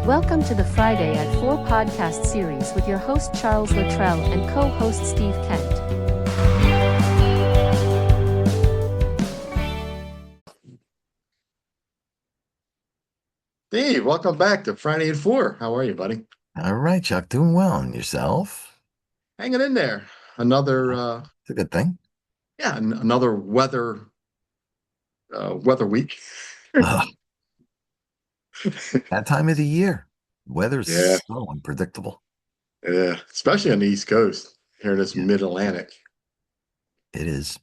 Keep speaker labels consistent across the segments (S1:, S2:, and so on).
S1: Welcome to the Friday at 4 podcast series with your host Charles Luttrell and co-host Steve Kent.
S2: Steve, welcome back to Friday at 4. How are you, buddy?
S3: All right, Chuck, doing well. And yourself?
S2: Hanging in there. Another,
S3: It's a good thing.
S2: another weather week.
S3: Ugh, that time of the year, weather's
S2: Yeah,
S3: so unpredictable.
S2: yeah, especially on the East Coast, here in this
S3: Yeah,
S2: mid-Atlantic.
S3: it is.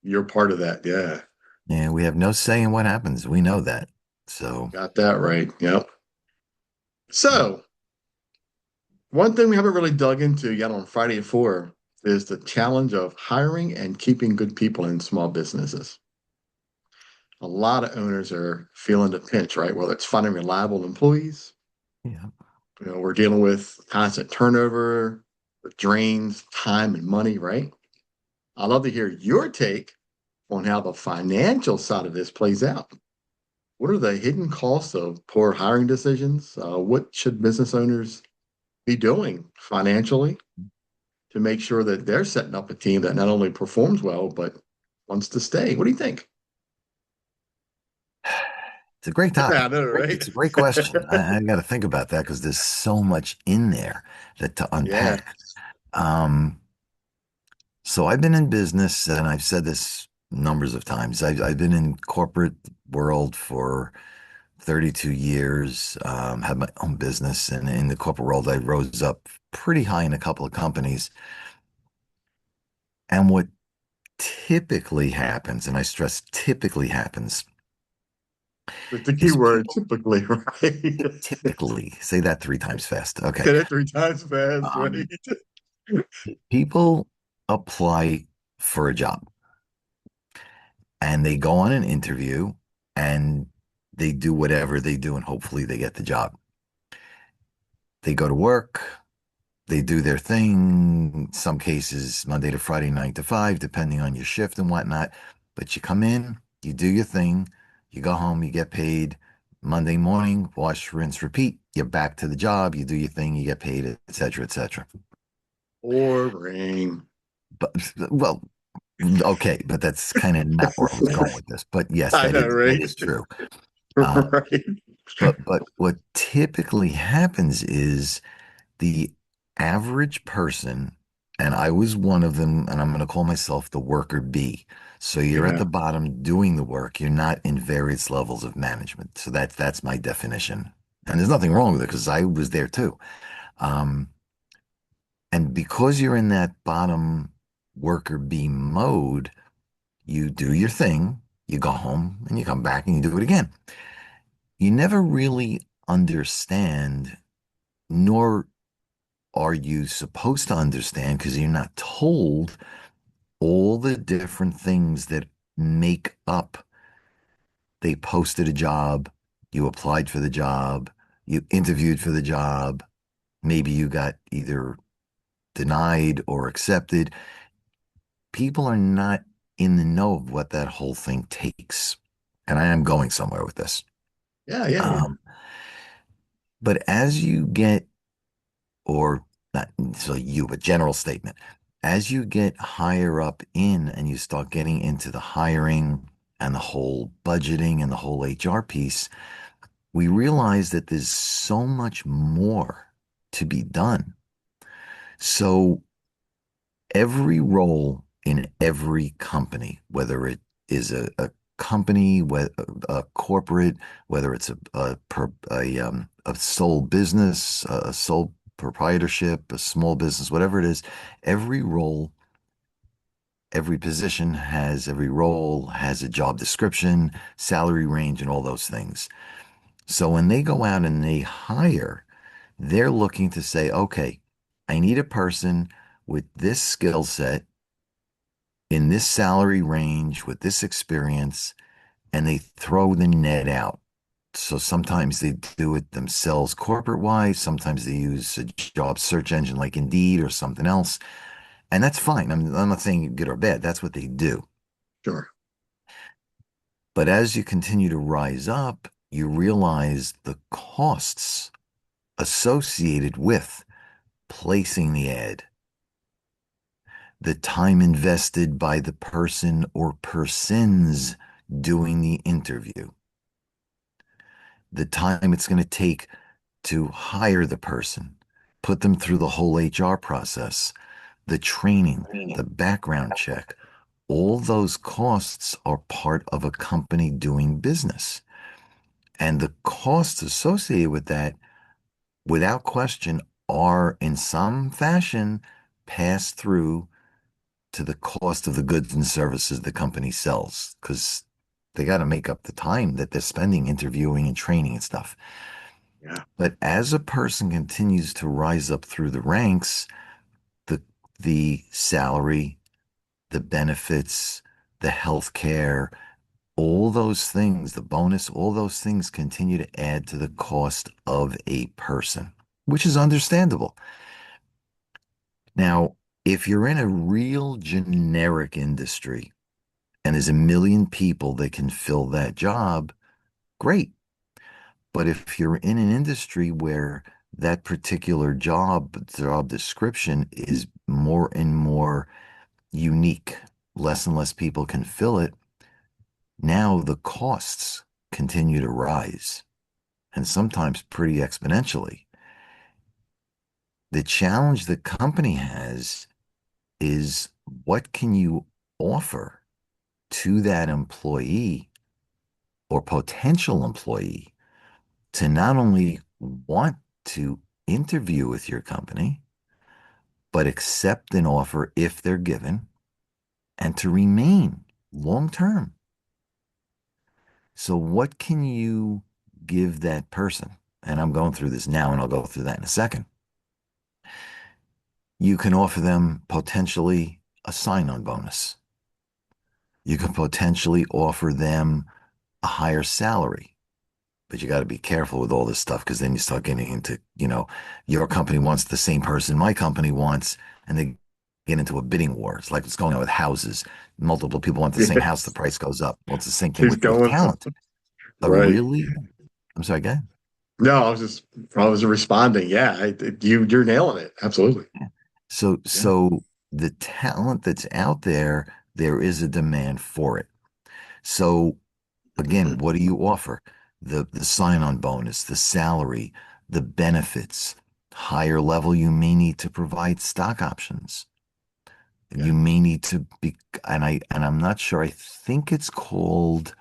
S2: You're part of that. Yeah,
S3: And we have no say in what happens. We know that. So,
S2: got that right. Yep. So, one thing we haven't really dug into yet on Friday at 4 is the challenge of hiring and keeping good people in small businesses. A lot of owners are feeling the pinch, right? Whether it's finding reliable employees.
S3: yeah.
S2: We're dealing with constant turnover, that drains time and money, right? I'd love to hear your take on how the financial side of this plays out. What are the hidden costs of poor hiring decisions? What should business owners be doing financially to make sure that they're setting up a team that not only performs well, but wants to stay? What do you think?
S3: It's a great
S2: I
S3: topic.
S2: know, right?
S3: It's a great question. I got to think about that because there's so much in there that to
S2: Yeah.
S3: unpack. Um, so I've been in business, and I've said this numbers of times. I've been in corporate world for 32 years, had my own business, and in the corporate world, I rose up pretty high in a couple of companies. And what typically happens, and I stress typically happens,
S2: That's the key
S3: is
S2: word,
S3: people
S2: typically, right?
S3: typically say that three times fast. Okay.
S2: Said it three times fast, right?
S3: Um, People apply for a job and they go on an interview and they do whatever they do, and hopefully they get the job. They go to work, they do their thing, some cases Monday to Friday, 9 to 5, depending on your shift and whatnot. But you come in, you do your thing, you go home, you get paid. Monday morning, wash, rinse, repeat. You're back to the job, you do your thing, you get paid, et cetera, et cetera.
S2: Boring.
S3: But, well, okay, but that's kind of not where I was going with this. But yes,
S2: I know,
S3: that
S2: right?
S3: is true. Uh,
S2: Right.
S3: but what typically happens is the average person, and I was one of them, and I'm going to call myself the worker bee. So you're at
S2: Yeah.
S3: the bottom doing the work. You're not in various levels of management. So that's my definition. And there's nothing wrong with it because I was there too. Um, and because you're in that bottom worker bee mode, you do your thing, you go home, and you come back and you do it again. You never really understand, nor are you supposed to understand because you're not told all the different things that make up. They posted a job, you applied for the job, you interviewed for the job, maybe you got either denied or accepted. People are not in the know of what that whole thing takes. And I am going somewhere with this.
S2: Yeah, yeah, yeah.
S3: Um, but as you get, or not so you, but general statement, as you get higher up in and you start getting into the hiring and the whole budgeting and the whole HR piece, we realize that there's so much more to be done. So every role in every company, whether it is a company, a corporate, whether it's a sole business, a sole proprietorship, a small business, whatever it is, every role, every position has every role has a job description, salary range, and all those things. So when they go out and they hire, they're looking to say, okay, I need a person with this skill set in this salary range with this experience, and they throw the net out. So sometimes they do it themselves corporate wise. Sometimes they use a job search engine like Indeed or something else. And that's fine. I'm not saying good or bad. That's what they do.
S2: Sure.
S3: But as you continue to rise up, you realize the costs. associated with placing the ad, the time invested by the person or persons doing the interview, the time it's going to take to hire the person, put them through the whole HR process, the training, the background check. All those costs are part of a company doing business. And the costs associated with that, without question, are in some fashion passed through to the cost of the goods and services the company sells because they got to make up the time that they're spending interviewing and training and stuff.
S2: Yeah.
S3: But as a person continues to rise up through the ranks, the the salary, the benefits, the health care, all those things, the bonus, all those things continue to add to the cost of a person, which is understandable. Now, if you're in a real generic industry and there's a million people that can fill that job, great. But if you're in an industry where that particular job description is more and more unique, less and less people can fill it, now the costs continue to rise and sometimes pretty exponentially. The challenge the company has is what can you offer to that employee or potential employee to not only want to interview with your company, but accept an offer if they're given and to remain long term. So, what can you give that person? And I'm going through this now, and I'll go through that in a second. You can offer them potentially a sign on bonus. You can potentially offer them a higher salary, but you got to be careful with all this stuff because then you start getting into, your company wants the same person my company wants, and they get into a bidding war. It's like what's going on with houses. Multiple people want the same house, the
S2: Yes.
S3: price goes up. Well, it's the same thing
S2: Keeps
S3: with
S2: going.
S3: talent. A
S2: Right.
S3: really, I'm sorry, go ahead.
S2: No, I was responding. Yeah, you're nailing it. Absolutely.
S3: So,
S2: Yeah.
S3: so the talent that's out there, there is a demand for it. So again, what do you offer? The sign-on bonus, the salary, the benefits. Higher level, you may need to provide stock options.
S2: Yeah.
S3: You may need to be, and I'm not sure. I think it's called,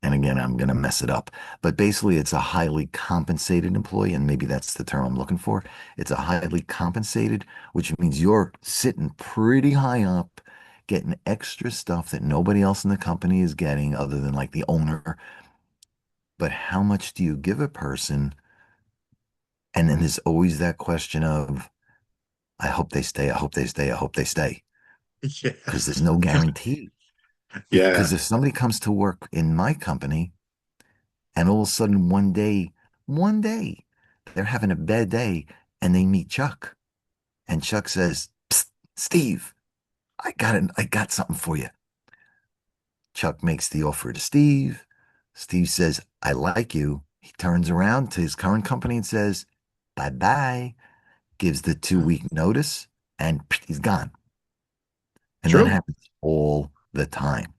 S3: and again, I'm going to mess it up, but basically, it's a highly compensated employee, and maybe that's the term I'm looking for. It's a highly compensated, which means you're sitting pretty high up, getting extra stuff that nobody else in the company is getting, other than like the owner. But how much do you give a person? And then there's always that question of, I hope they stay, I hope they stay, I hope they stay, because there's
S2: Yes.
S3: no guarantee.
S2: Yeah.
S3: Because if somebody comes to work in my company and all of a sudden one day, they're having a bad day and they meet Chuck, and Chuck says, "Psst, Steve, I got something for you." Chuck makes the offer to Steve. Steve says, "I like you." He turns around to his current company and says, "Bye bye," gives the 2 week notice, and he's gone. And that
S2: True.
S3: happens all the time.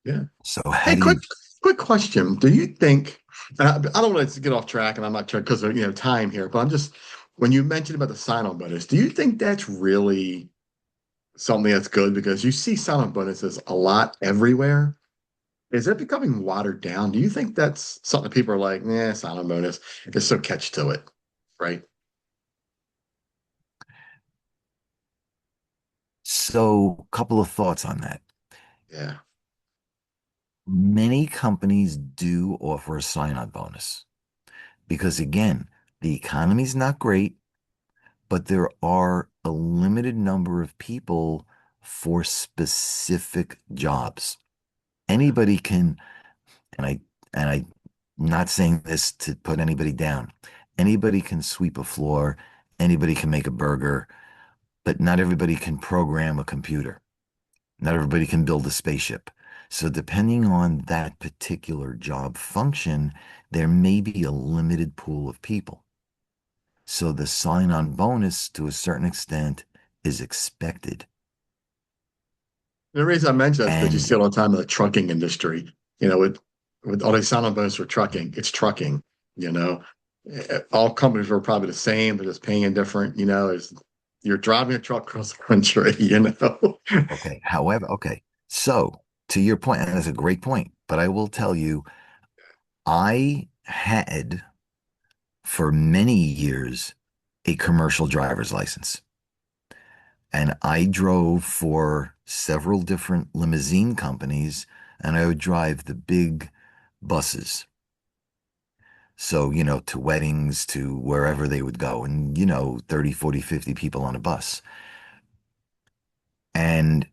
S2: Yeah.
S3: So how
S2: Hey,
S3: do you,
S2: quick question. Do you think, and I don't want to get off track, and I'm not trying because of time here, but I'm just when you mentioned about the sign-on bonus, do you think that's really something that's good? Because you see sign-on bonuses a lot everywhere. Is it becoming watered down? Do you think that's something people are like, nah, sign-on bonus? There's so catch to it, right?
S3: so a couple of thoughts on that.
S2: Yeah.
S3: Many companies do offer a sign-on bonus because again, the economy's not great, but there are a limited number of people for specific jobs. Anybody can, and I'm not saying this to put anybody down. Anybody can sweep a floor, anybody can make a burger, but not everybody can program a computer. Not everybody can build a spaceship. So depending on that particular job function, there may be a limited pool of people. So the sign-on bonus to a certain extent is expected.
S2: The reason I mention that is because you see
S3: And
S2: it all the time in the trucking industry, with all these sign-on bonus for trucking, it's trucking, you know. All companies are probably the same, but just paying different, is you're driving a truck across the country,
S3: okay, however, okay. So to your point, and that's a great point, but I will tell you, I had for many years a commercial driver's license. And I drove for several different limousine companies, and I would drive the big buses. So, to weddings, to wherever they would go, and, 30, 40, 50 people on a bus. And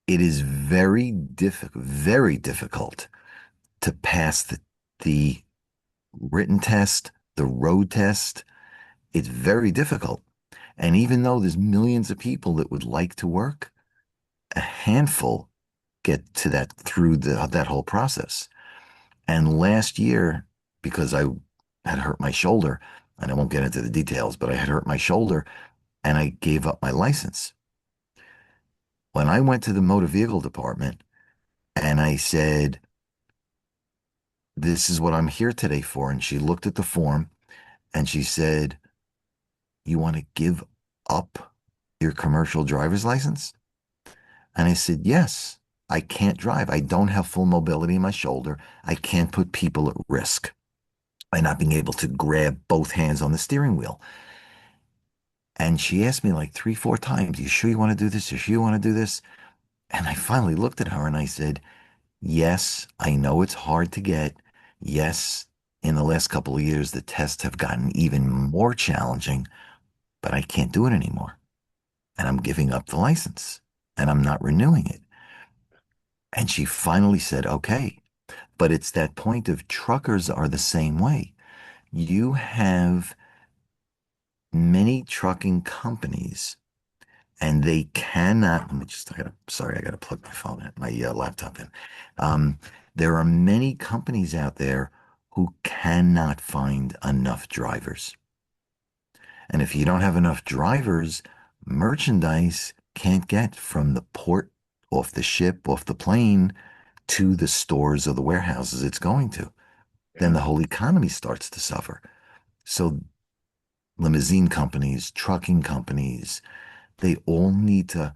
S3: it is very difficult to pass the written test, the road test. It's very difficult. And even though there's millions of people that would like to work, a handful get to that through that whole process. And last year, because I had hurt my shoulder, and I won't get into the details, but I had hurt my shoulder and I gave up my license. When I went to the motor vehicle department and I said, "This is what I'm here today for," and she looked at the form and she said, "You want to give up your commercial driver's license?" And I said, "Yes, I can't drive. I don't have full mobility in my shoulder. I can't put people at risk by not being able to grab both hands on the steering wheel." And she asked me like three, four times, "You sure you want to do this? You sure you want to do this?" And I finally looked at her and I said, "Yes, I know it's hard to get. Yes, in the last couple of years, the tests have gotten even more challenging, but I can't do it anymore. And I'm giving up the license and I'm not renewing it." And she finally said, "Okay." But it's that point of truckers are the same way. You have many trucking companies and they cannot, let me just, sorry, I got to plug my phone in, my laptop in. Um, there are many companies out there who cannot find enough drivers. And if you don't have enough drivers, merchandise can't get from the port, off the ship, off the plane to the stores or the warehouses it's going to. Then
S2: Yeah.
S3: the whole economy starts to suffer. So limousine companies, trucking companies, they all need to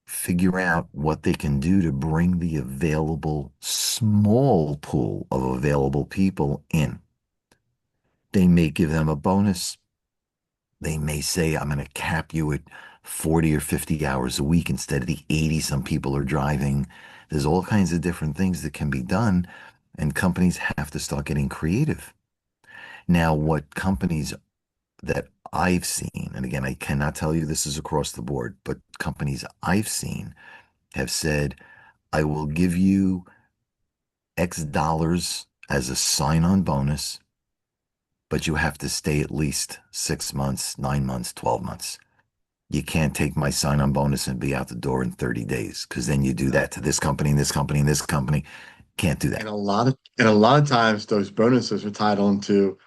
S3: figure out what they can do to bring the available small pool of available people in. They may give them a bonus. They may say, "I'm going to cap you at 40 or 50 hours a week instead of the 80 some people are driving." There's all kinds of different things that can be done, and companies have to start getting creative. Now, what companies that I've seen, and again, I cannot tell you this is across the board, but companies I've seen have said, "I will give you X dollars as a sign on bonus, but you have to stay at least 6 months, 9 months, 12 months. You can't take my sign on bonus and be out the door in 30 days because then you do
S2: Uh,
S3: that to this company and this company and this company. Can't do
S2: and
S3: that."
S2: a lot of times those bonuses are tied on to,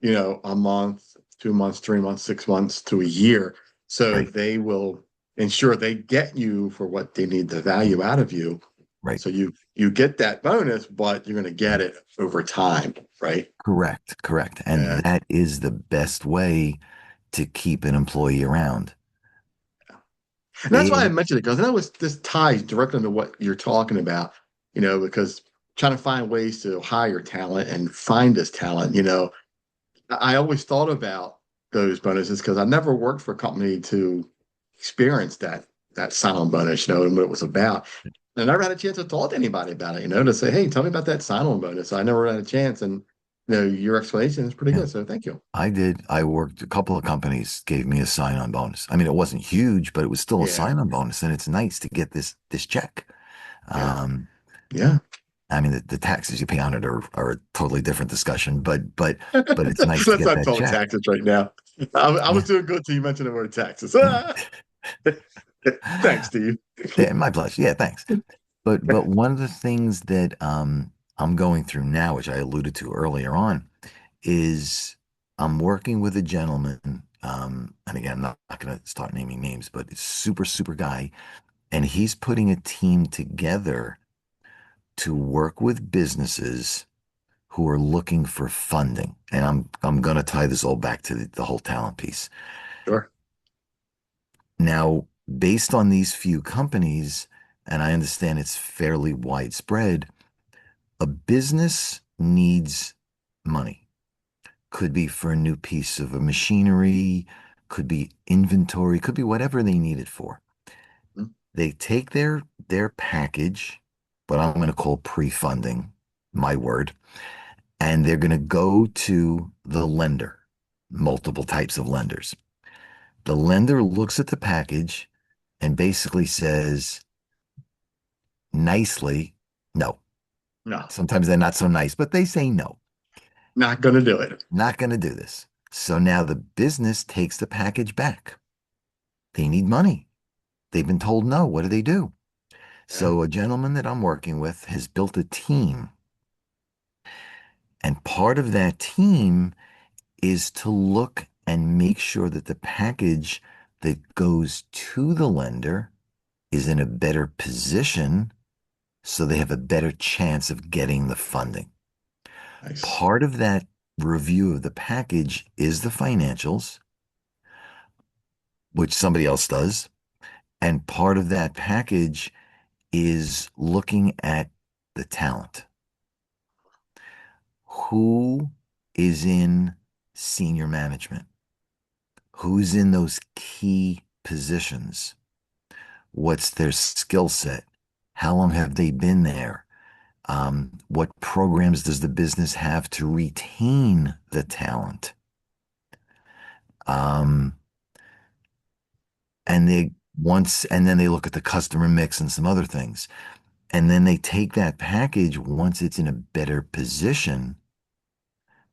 S2: a month, 2 months, 3 months, 6 months to a year. So
S3: Right,
S2: they will ensure they get you for what they need the value out of you.
S3: right.
S2: So you get that bonus, but you're going to get it over time, right?
S3: Correct, correct. And
S2: Yeah.
S3: that is the best way to keep an employee around.
S2: And that's why I
S3: They,
S2: mentioned it because I know this ties directly into what you're talking about, because trying to find ways to hire talent and find this talent, I always thought about those bonuses because I never worked for a company to experience that sign-on bonus, and what it was about. And I never had a chance to talk to anybody about it, to say, "Hey, tell me about that sign-on bonus." I never had a chance, and your explanation is pretty
S3: yeah,
S2: good. So thank you.
S3: I did. I worked, a couple of companies gave me a sign-on bonus. I mean, it wasn't huge, but it was still a
S2: Yeah,
S3: sign-on bonus, and it's nice to get this check.
S2: yeah,
S3: Um,
S2: yeah.
S3: I mean, the taxes you pay on it are a totally different discussion, but it's nice to
S2: Let's
S3: get
S2: not
S3: that
S2: talk
S3: check.
S2: taxes right now. I was
S3: Yeah.
S2: doing good till you mentioned the word taxes. Thanks, Steve.
S3: Yeah, my pleasure. Yeah, thanks. But one of the things that I'm going through now, which I alluded to earlier on, is I'm working with a gentleman, and again, I'm not going to start naming names, but it's super, super guy, and he's putting a team together to work with businesses who are looking for funding. And I'm going to tie this all back to the whole talent piece.
S2: Sure.
S3: Now, based on these few companies, and I understand it's fairly widespread, a business needs money. Could be for a new piece of a machinery, could be inventory, could be whatever they need it for.
S2: Mm,
S3: They take their package, what I'm going to call pre-funding, my word, and they're going to go to the lender, multiple types of lenders. The lender looks at the package and basically says nicely, no.
S2: no,
S3: Sometimes they're not so nice, but they say no,
S2: not going to do it.
S3: not going to do this. So now the business takes the package back. They need money. They've been told no. What do they do?
S2: Yeah.
S3: So a gentleman that I'm working with has built a team, and part of that team is to look and make sure that the package that goes to the lender is in a better position so they have a better chance of getting the funding.
S2: Nice.
S3: Part of that review of the package is the financials, which somebody else does. And part of that package is looking at the talent. Who is in senior management? Who's in those key positions? What's their skill set? How long have they been there? What programs does the business have to retain the talent? Um, and they and then they look at the customer mix and some other things. And then they take that package once it's in a better position,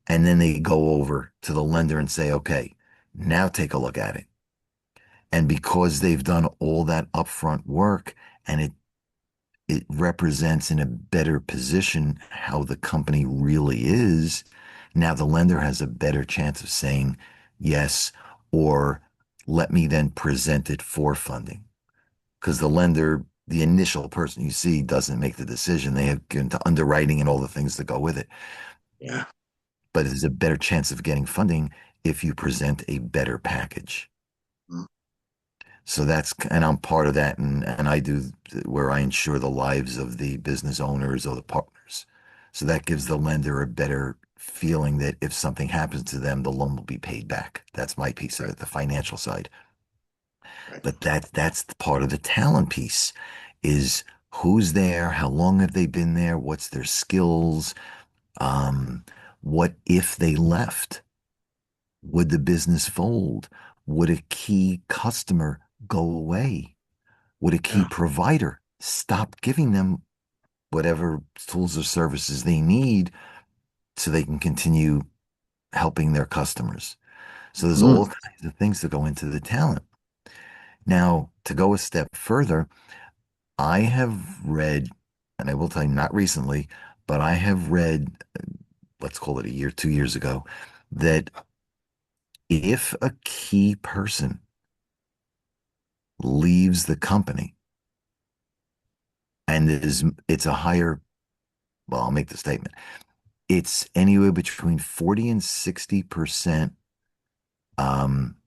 S3: and then they go over to the lender and say, okay, now take a look at it. And because they've done all that upfront work and it represents in a better position how the company really is, now the lender has a better chance of saying yes, or let me then present it for funding. Because the lender, the initial person you see, doesn't make the decision. They have get into underwriting and all the things that go with it.
S2: Yeah.
S3: But there's a better chance of getting funding if you present a better package.
S2: Mm,
S3: So and I'm part of that. And I do where I ensure the lives of the business owners or the partners. So that gives the lender a better feeling that if something happens to them, the loan will be paid back. That's my piece of
S2: right.
S3: it, the financial side.
S2: Right.
S3: But that's the part of the talent piece is who's there, how long have they been there, what's their skills, um, what if they left? Would the business fold? Would a key customer go away? Would a key
S2: Yeah.
S3: provider stop giving them whatever tools or services they need so they can continue helping their customers? So there's all
S2: Mm,
S3: kinds of things that go into the talent. Now, to go a step further, I have read, and I will tell you not recently, but I have read, let's call it a year, 2 years ago, that if a key person leaves the company and it's a higher, well, I'll make the statement. It's anywhere between 40 and 60% um,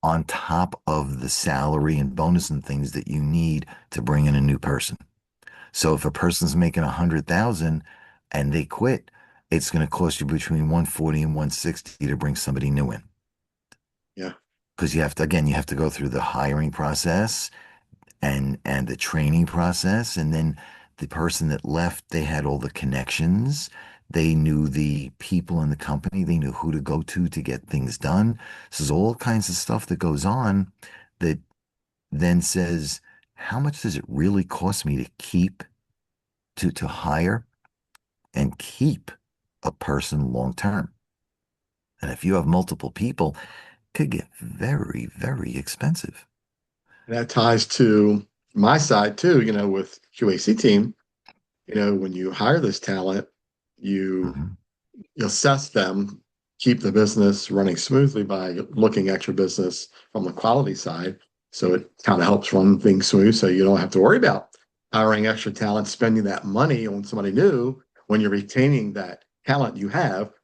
S3: on top of the salary and bonus and things that you need to bring in a new person. So if a person's making 100,000 and they quit, it's going to cost you between 140 and 160 to bring somebody new in.
S2: yeah.
S3: Because you have to, again, you have to go through the hiring process and the training process. And then the person that left, they had all the connections. They knew the people in the company. They knew who to go to get things done. So there's all kinds of stuff that goes on that then says, how much does it really cost me to keep, to hire and keep a person long term? And if you have multiple people, it could get very, very expensive.
S2: And that ties to my side too, with QAC team, when you hire this talent, you
S3: Mhm.
S2: you assess them, keep the business running smoothly by looking at your business from the quality side. So it kind of helps run things smooth. So you don't have to worry about hiring extra talent, spending that money on somebody new when you're retaining that talent you have,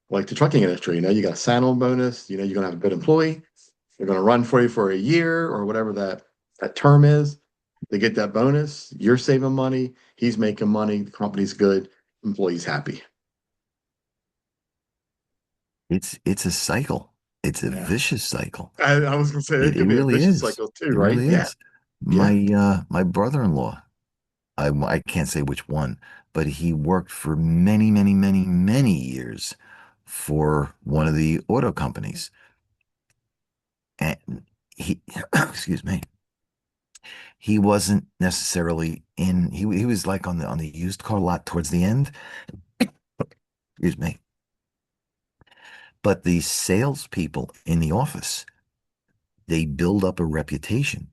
S2: like the trucking industry. You got a sign on bonus, you're going to have a good employee. They're going to run for you for a year or whatever that term is. They get that bonus. You're saving money. He's making money. The company's good. Employees happy.
S3: It's a cycle. It's a
S2: Yeah.
S3: vicious cycle.
S2: I was gonna say it
S3: It
S2: could be a
S3: really
S2: vicious
S3: is.
S2: cycle too,
S3: It
S2: right?
S3: really
S2: Yeah,
S3: is.
S2: yeah,
S3: My brother-in-law, I can't say which one, but he worked for many, many, many, many years for one of the auto companies. And he, excuse me, he wasn't necessarily he was like on the used car lot towards the end. Excuse me. But the salespeople in the office, they build up a reputation.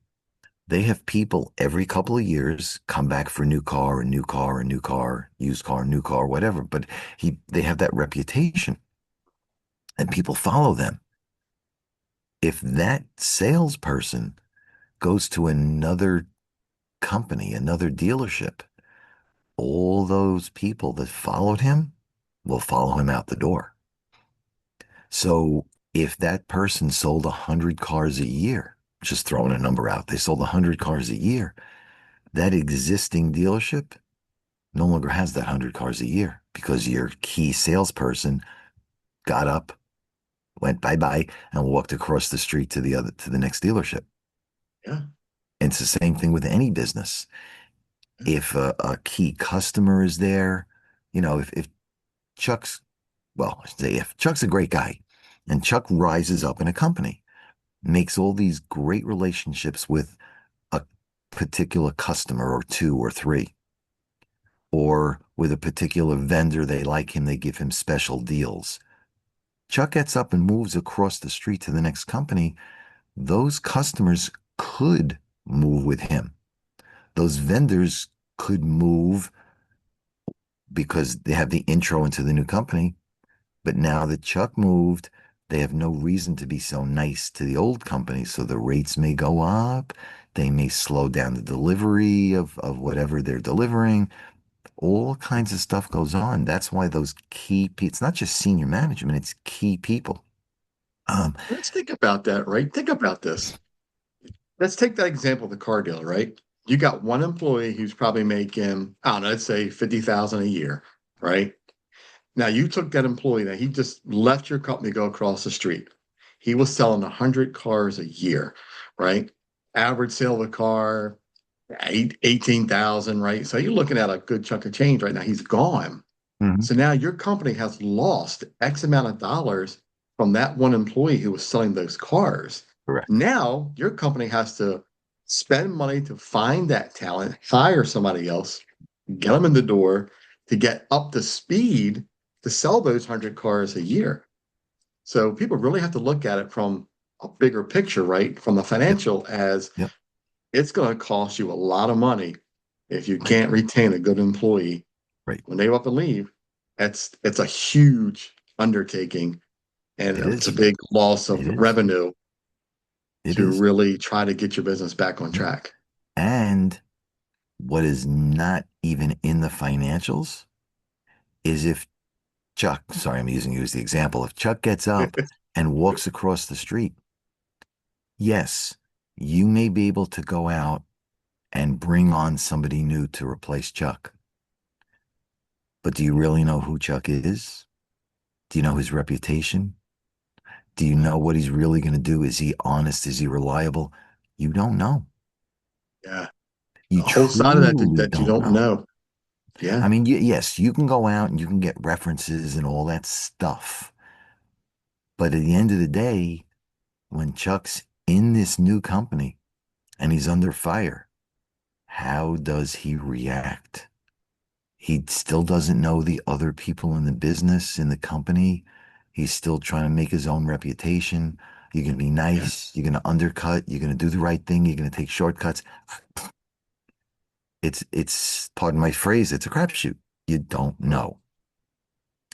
S3: They have people every couple of years come back for a new car, a new car, a new car, used car, new car, whatever. But they have that reputation and people follow them. If that salesperson goes to another company, another dealership, all those people that followed him will follow him out the door. So if that person sold 100 cars a year, just throwing a number out, they sold 100 cars a year, that existing dealership no longer has that 100 cars a year because your key salesperson got up, went bye bye, and walked across the street to the next dealership.
S2: yeah,
S3: And it's the same thing with any business.
S2: yeah.
S3: If a key customer is there, if Chuck's, well, I should say if Chuck's a great guy and Chuck rises up in a company, makes all these great relationships with a particular customer or two or three, or with a particular vendor, they like him, they give him special deals. Chuck gets up and moves across the street to the next company. Those customers could move with him. Those vendors could move because they have the intro into the new company. But now that Chuck moved, they have no reason to be so nice to the old company. So the rates may go up. They may slow down the delivery of whatever they're delivering. All kinds of stuff goes on. That's why those it's not just senior management, it's key people. Um,
S2: Let's think about that, right? Think about this. Let's take that example of the car dealer, right? You got one employee who's probably making, I don't know, let's say 50,000 a year, right? Now you took that employee that he just left your company to go across the street. He was selling 100 cars a year, right? Average sale of a car, 18,000, right? So you're looking at a good chunk of change right now. He's gone.
S3: Mhm.
S2: So now your company has lost X amount of dollars from that one employee who was selling those cars.
S3: Correct.
S2: Now your company has to spend money to find that talent, hire somebody else, get them in the door to get up to speed to sell those 100 cars a year. So people really have to look at it from a bigger picture, right? From the
S3: Yep.
S2: financial, as
S3: Yep.
S2: it's going to cost you a lot of money if you
S3: Right.
S2: can't retain a good employee
S3: Right.
S2: when they up and leave. It's a huge undertaking, and
S3: It
S2: it's a
S3: is.
S2: big loss
S3: It
S2: of
S3: is.
S2: revenue
S3: It
S2: to
S3: is.
S2: really try to get your business back on
S3: Yep.
S2: track.
S3: And what is not even in the financials is if Chuck, sorry, I'm using you as the example, if Chuck gets up and walks across the street, yes, you may be able to go out and bring on somebody new to replace Chuck. But do you really know who Chuck is? Do you know his reputation? Do you
S2: Yeah,
S3: know what he's really going to do? Is he honest? Is he reliable? You don't know.
S2: yeah.
S3: You
S2: A whole side of that
S3: truly
S2: that you
S3: don't
S2: don't
S3: know.
S2: know. Yeah,
S3: I mean, yes, you can go out and you can get references and all that stuff. But at the end of the day, when Chuck's in this new company and he's under fire, how does he react? He still doesn't know the other people in the business, in the company. He's still trying to make his own reputation. You're going to be
S2: Yeah.
S3: nice. You're going to undercut. You're going to do the right thing. You're going to take shortcuts. Pardon my phrase, it's a crapshoot. You don't know.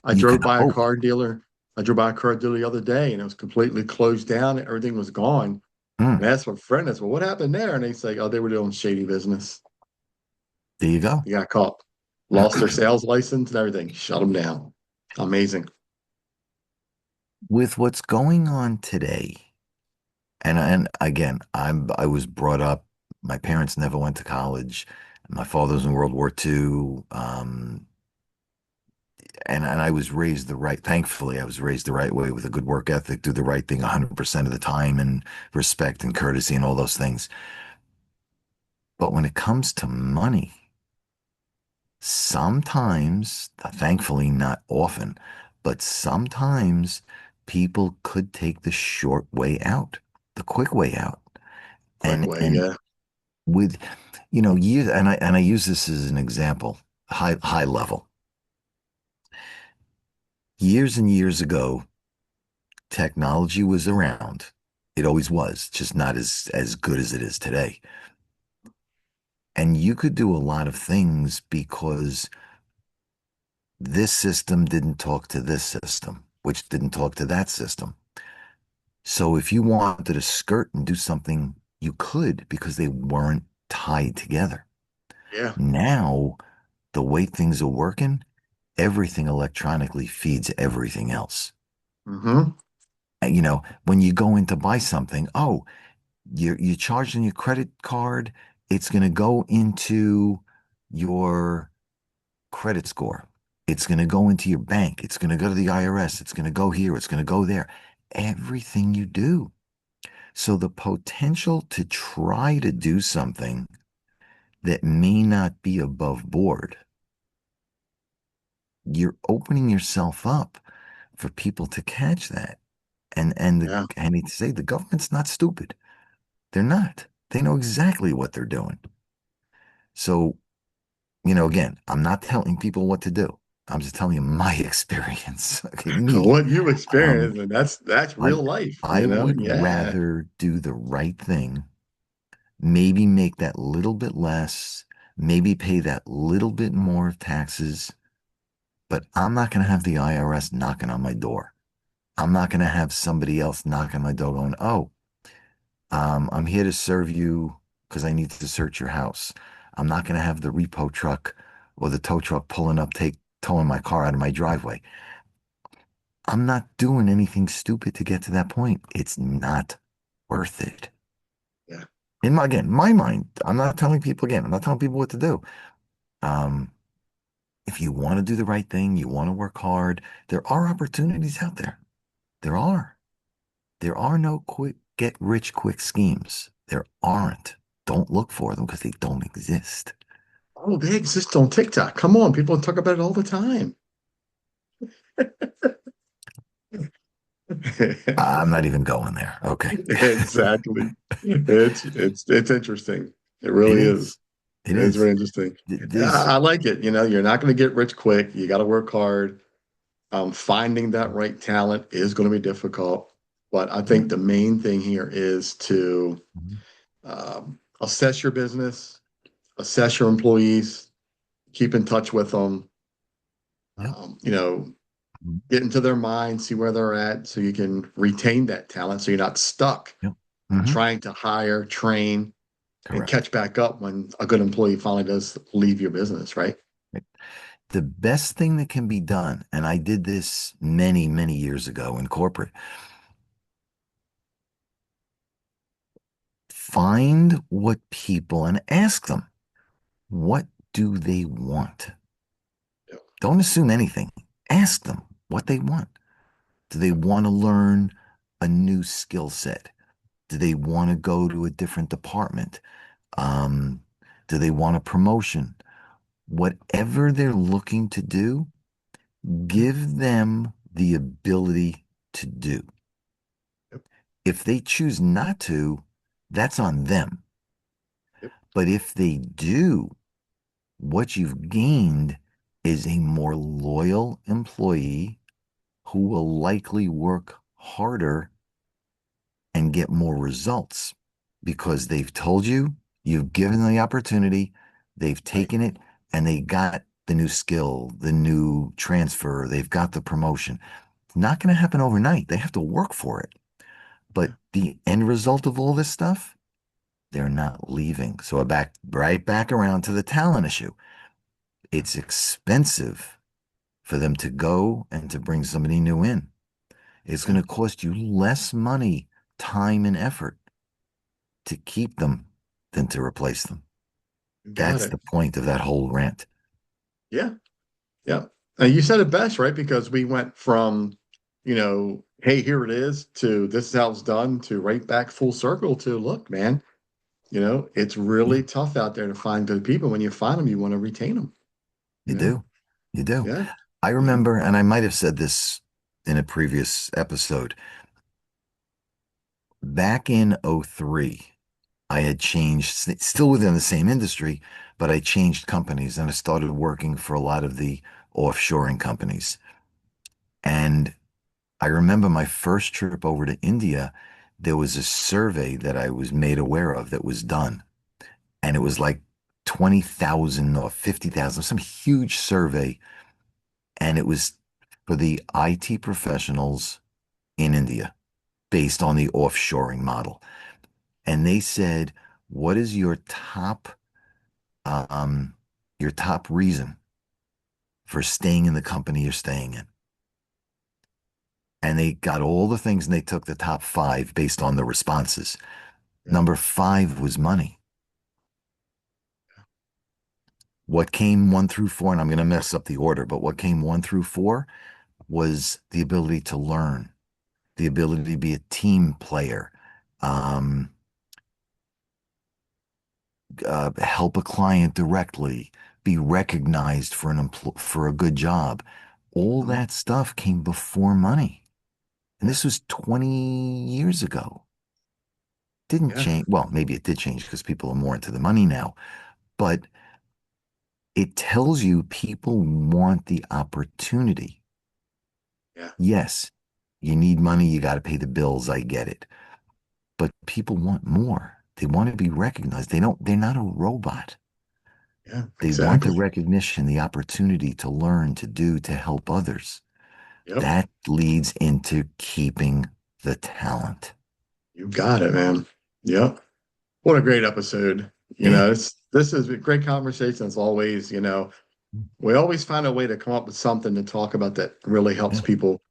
S2: I
S3: You
S2: drove
S3: can
S2: by a
S3: hope.
S2: car dealer. I drove by a car dealer the other day and it was completely closed down. Everything was gone.
S3: Mm,
S2: And I asked my friend, I said, well, what happened there? And they say, oh, they were doing shady business.
S3: there you go.
S2: They got caught, lost their sales license and everything, shut them down. Amazing.
S3: With what's going on today, and again, I was brought up. My parents never went to college. My father was in World War II. And I was raised the right, thankfully, I was raised the right way with a good work ethic, do the right thing 100% of the time, and respect and courtesy and all those things. But when it comes to money, sometimes, thankfully, not often, but sometimes people could take the short way out, the quick way out.
S2: Quick
S3: And
S2: way.
S3: and
S2: Yeah.
S3: with years, and I use this as an example, high level. Years and years ago, technology was around. It always was, just not as good as it is today. And you could do a lot of things because this system didn't talk to this system, which didn't talk to that system. So if you wanted to skirt and do something, you could because they weren't tied together.
S2: Yeah.
S3: Now, the way things are working, everything electronically feeds everything else.
S2: Mm-hmm.
S3: And, when you go in to buy something, oh, you're charging your credit card, it's going to go into your credit score. It's going to go into your bank. It's going to go to the IRS. It's going to go here. It's going to go there. Everything you do. So the potential to try to do something that may not be above board, you're opening yourself up for people to catch that.
S2: Yeah.
S3: I need to say the government's not stupid. They're not. They know exactly what they're doing. So, again, I'm not telling people what to do. I'm just telling you my experience. Okay, me.
S2: What you
S3: Um,
S2: experienced, and that's
S3: I
S2: real life,
S3: I would
S2: Yeah.
S3: rather do the right thing, maybe make that little bit less, maybe pay that little bit more of taxes, but I'm not going to have the IRS knocking on my door. I'm not going to have somebody else knocking on my door going, "Oh, I'm here to serve you because I need to search your house." I'm not going to have the repo truck or the tow truck pulling up, towing my car out of my driveway. I'm not doing anything stupid to get to that point. It's not worth it.
S2: Yeah.
S3: My mind, I'm not telling people what to do. Um, if you want to do the right thing, you want to work hard, there are opportunities out there. There are. There are no quick get rich quick schemes. There aren't. Don't look for them because they don't exist.
S2: Oh, they exist on TikTok. Come on, people talk about it all the time.
S3: I'm not even going there. Okay.
S2: Exactly. It's interesting. It
S3: It
S2: really is.
S3: is. It
S2: It's
S3: is.
S2: very interesting.
S3: There's,
S2: I like it. You're not going to get rich quick. You got to work hard. Finding that right talent is going to be difficult, but I
S3: yeah.
S2: think the main thing here is to
S3: Mhm.
S2: assess your business, assess your employees, keep in touch with them.
S3: Yep.
S2: Um, you know, get into their mind, see where they're at, so you can retain that talent, so you're not stuck
S3: Yep. Hmm.
S2: trying to hire, train, and
S3: Correct.
S2: catch back up when a good employee finally does leave your business, right?
S3: Right. The best thing that can be done, and I did this many, many years ago in corporate, find what people and ask them, what do they want?
S2: Yeah.
S3: Don't assume anything. Ask them what they want. Do they want to learn a new skill set? Do they want to go to a different department? Um, do they want a promotion? Whatever they're looking to do, give them the ability to do.
S2: Yep.
S3: If they choose not to, that's on them.
S2: Yep.
S3: But if they do, what you've gained is a more loyal employee who will likely work harder and get more results because they've told you, you've given them the opportunity, they've
S2: Right.
S3: taken it, and they got the new skill, the new transfer, they've got the promotion. It's not going to happen overnight. They have to work for it. But
S2: Yeah.
S3: the end result of all this stuff, they're not leaving. So right back around to the talent issue. It's expensive for them to go and to bring somebody new in. It's
S2: Yeah.
S3: going to cost you less money, time, and effort to keep them than to replace them.
S2: You got
S3: That's
S2: it.
S3: the point of that whole rant.
S2: Yeah. Yeah. And you said it best, right? Because we went from, hey, here it is to this is how it's done to right back full circle to look, man, it's
S3: Yeah,
S2: really tough out there to find good people. When you find them, you want to retain them.
S3: you do. You do.
S2: Yeah.
S3: I
S2: Yeah.
S3: remember, and I might have said this in a previous episode, back in '03, I had changed, still within the same industry, but I changed companies and I started working for a lot of the offshoring companies. And I remember my first trip over to India, there was a survey that I was made aware of that was done. And it was like 20,000 or 50,000, some huge survey. And it was for the IT professionals in India based on the offshoring model. And they said, what is um, your top reason for staying in the company you're staying in? And they got all the things and they took the top five based on the responses.
S2: Yeah.
S3: Number five was money. What came one through four, and I'm going to mess up the order, but what came one through four was the ability to learn, the ability to be a team player, um, help a client directly, be recognized for for a good job. All
S2: Mhm.
S3: that stuff came before money. And
S2: Yeah.
S3: this was 20 years ago. Didn't
S2: Yeah.
S3: change. Well, maybe it did change because people are more into the money now, but it tells you people want the opportunity.
S2: Yeah.
S3: Yes, you need money, you got to pay the bills. I get it. But people want more. They want to be recognized. They're not a robot.
S2: Yeah.
S3: They want the
S2: Exactly.
S3: recognition, the opportunity to learn, to do, to help others.
S2: Yep.
S3: That leads into keeping the talent.
S2: You got it, man. Yep. What a great episode.
S3: Yeah.
S2: This is a great conversation as always. We always find a way to come up with something to talk about that really helps
S3: Yeah.
S2: people,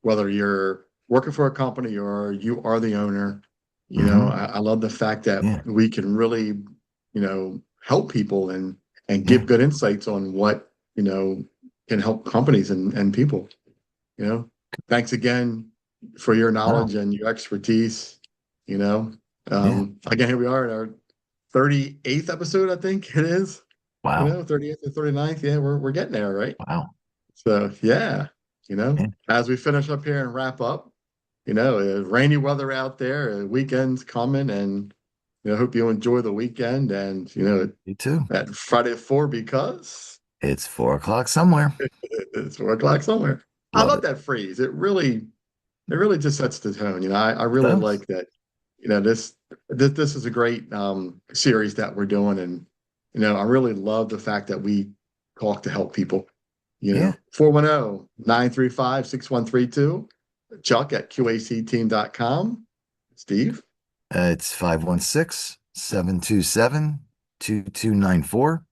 S2: whether you're working for a company or you are the owner.
S3: Hmm.
S2: I love the fact that
S3: Yeah.
S2: we can really, help people and
S3: Yeah.
S2: give good insights on what, can help companies and people, you know. Thanks again for your
S3: Wow.
S2: knowledge and your expertise, you know.
S3: Yeah.
S2: Again, here we are in our 38th episode, I think it is.
S3: Wow.
S2: 38th or 39th. Yeah, we're getting there, right?
S3: Wow.
S2: So yeah,
S3: Yeah.
S2: as we finish up here and wrap up, rainy weather out there, weekend's coming, and hope you enjoy the weekend and
S3: You too.
S2: that Friday at 4 because
S3: It's 4 o'clock somewhere.
S2: it's 4 o'clock somewhere. I
S3: Love
S2: love
S3: it.
S2: that phrase. It really just sets the tone. I
S3: It
S2: really
S3: does.
S2: like that. This is a great series that we're doing, and I really love the fact that we talk to help people.
S3: Yeah.
S2: 410-935-6132. Chuck at QACteam.com. Steve.
S3: It's 516-727-2294.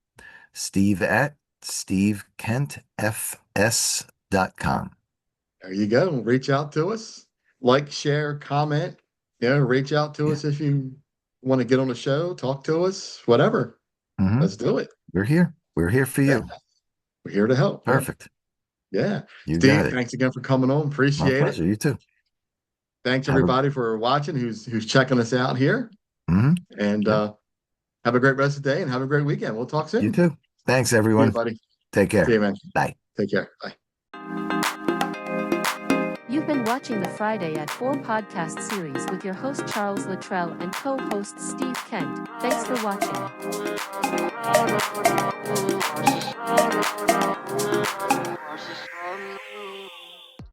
S3: Steve at stevekentfs.com.
S2: There you go. Reach out to us. Like, share, comment. Reach out to
S3: Yeah.
S2: us if you want to get on the show, talk to us, whatever.
S3: Hmm.
S2: Let's do it.
S3: We're here. We're here for
S2: Yeah.
S3: you.
S2: We're here to help. Yeah.
S3: Perfect.
S2: Yeah.
S3: You got
S2: Steve,
S3: it.
S2: thanks again for coming on.
S3: My
S2: Appreciate it.
S3: pleasure. You too.
S2: Thanks
S3: Have a,
S2: everybody for watching who's checking us out here.
S3: mhm.
S2: And
S3: Yep.
S2: have a great rest of the day and have a great weekend. We'll talk
S3: You
S2: soon.
S3: too. Thanks,
S2: See you,
S3: everyone.
S2: buddy.
S3: Take
S2: See
S3: care.
S2: you, man.
S3: Bye.
S2: Take care. Bye.
S1: You've been watching the Friday at 4 podcast series with your host Charles Luttrell and co-host Steve Kent. Thanks for watching.